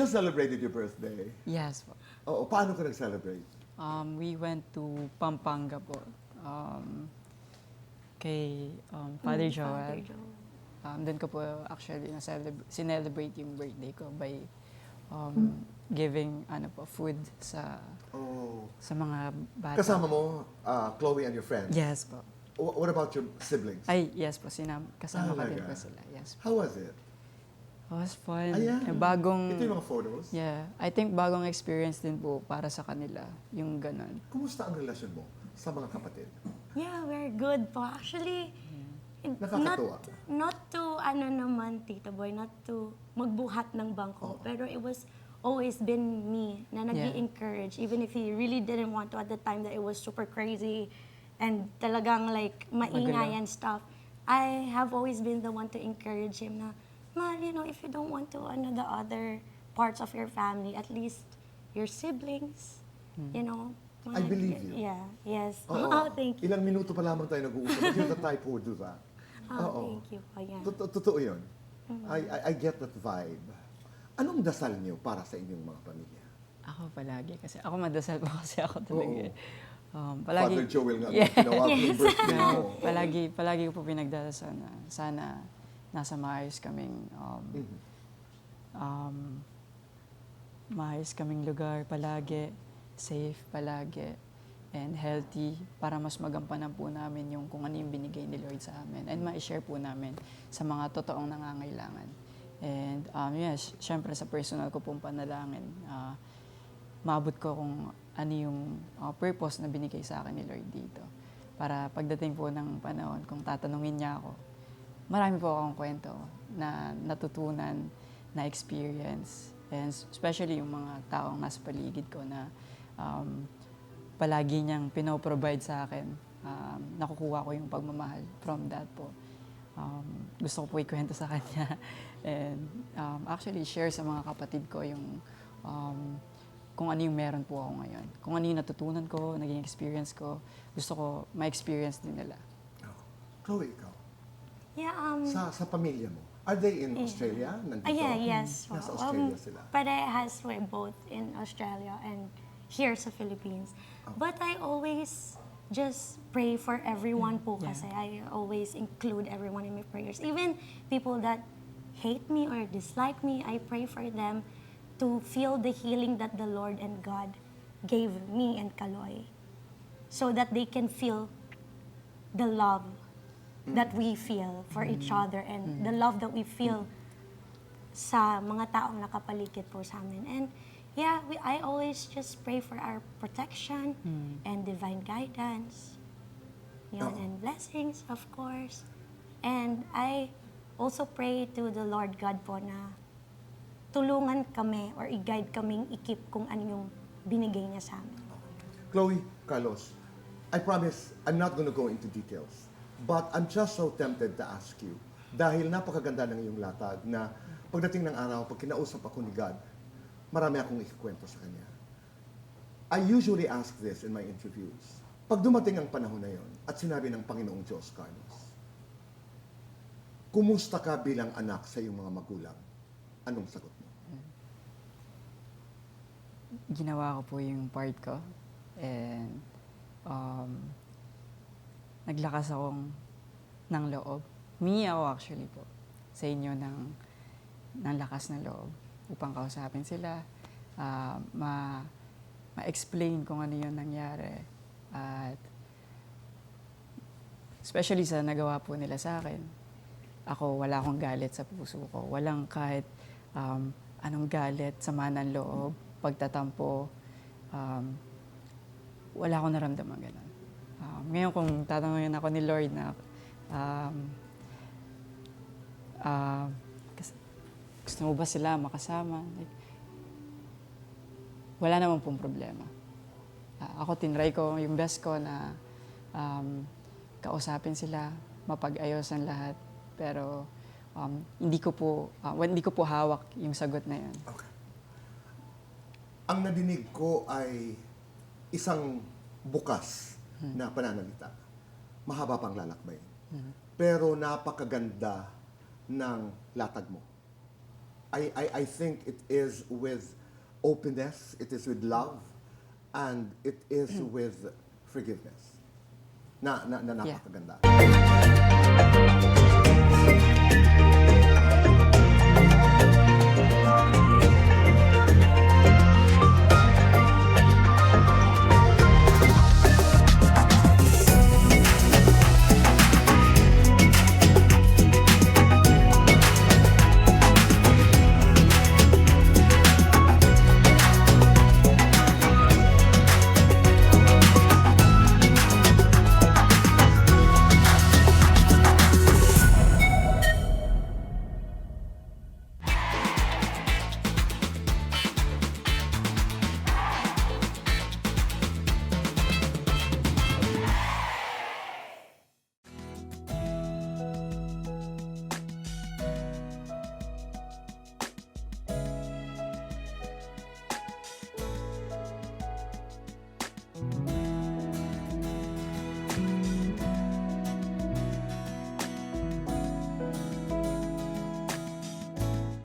just celebrated your birthday. Yes po. Oo, paano ka nag-celebrate? We went to Pampanga po. Kay Father Joel. Doon ko po actually sinelebrate yung birthday ko by giving food sa Oh. sa mga bata. Kasama mo, Chloe and your friends? Yes po. What about your siblings? Ay, yes po. Kasama ko din Talaga? po sila. Yes po. How was it? It was fun. Ayan. Bagong, Ito yung mga photos. yeah, I think bagong experience din po para sa kanila, yung ganun. Kumusta ang relasyon mo sa mga kapatid? Yeah, we're good po. Actually, Nakakatuwa. not to, Tito Boy, not to magbuhat ng bangko. Oo. Pero it was always been me na Yeah. nag-i-encourage. Even if he really didn't want to at the time that it was super crazy and talagang like maingay and stuff. I have always been the one to encourage him na, Ma, if you don't want to the other parts of your family, at least your siblings, I believe you. Yeah, yes. Oo. Oh, thank you. Ilang minuto pa lamang tayo nag-uusap. But you're the type who would do that. Oh, thank you po, yeah. Totoo yun. I get that vibe. Anong dasal niyo para sa inyong mga pamilya? Ako palagi, kasi ako madasal po kasi ako talaga. Oo. Palagi, Father Joel nga, Yeah. ginawa ko yung birthday mo. palagi ko po pinagdadasal na sana nasa maayos kaming maayos kaming lugar palagi, safe palagi, and healthy para mas magampanan po namin yung kung ano yung binigay ni Lord sa amin and ma-share po namin sa mga totoong nangangailangan. And yes, syempre sa personal ko pong panalangin, maabot ko kung ano yung purpose na binigay sa akin ni Lord dito. Para pagdating po ng panahon, kung tatanungin niya ako, marami po akong kwento na natutunan, na experience. And especially yung mga taong nasa paligid ko na palagi niyang pinoprovide sa akin. Nakukuha ko yung pagmamahal from that po. Gusto ko po ikwento sa kanya. And actually, share sa mga kapatid ko yung kung ano yung meron po ako ngayon. Kung ano yung natutunan ko, naging experience ko, gusto ko ma-experience din nila. Chloe, ikaw? Yeah, Sa pamilya mo, are they in Australia? Nandito? yeah, yes. Nasa Australia sila. Parehas, we're both in Australia and here sa Philippines. But I always just pray for everyone po Yeah. kasi I always include everyone in my prayers. Even people that hate me or dislike me, I pray for them to feel the healing that the Lord and God gave me and Kaloy so that they can feel the love that we feel for each other and the love that we feel sa mga taong nakapaligid po sa amin. And yeah, I always just pray for our protection and divine guidance. Yun, and blessings, of course. And I also pray to the Lord God po na tulungan kami or i-guide kaming ikip kung ano yung binigay niya sa amin. Chloe, Carlos, I promise I'm not going to go into details. But I'm just so tempted to ask you, dahil napakaganda ng iyong latag na pagdating ng araw, pag kinausap ako ni God, marami akong ikikwento sa Kanya. I usually ask this in my interviews. Pag dumating ang panahon na yon at sinabi ng Panginoong Diyos, Carlos, kumusta ka bilang anak sa iyong mga magulang? Anong sagot mo? Ginawa ko po yung part ko and naglakas akong ng loob. Humingi ako actually po sa inyo ng lakas ng loob upang kausapin sila, ma-explain kung ano yung nangyari. At especially sa nagawa po nila sa akin, ako wala akong galit sa puso ko. Walang kahit anong galit, sama ng loob, pagtatampo. Wala akong naramdaman ganun. Ngayon kung tatanungin ako ni Lord na gusto mo ba sila makasama? Like, wala naman pong problema. Ako tinry ko yung best ko na kausapin sila, mapag-ayos ang lahat. Pero hindi ko po hawak yung sagot na yun. Okay. Ang nadinig ko ay isang bukas na pananalita. Mahaba pang lalakbay. Pero napakaganda ng latag mo. I think it is with openness, it is with love, and it is with forgiveness. Na napakaganda.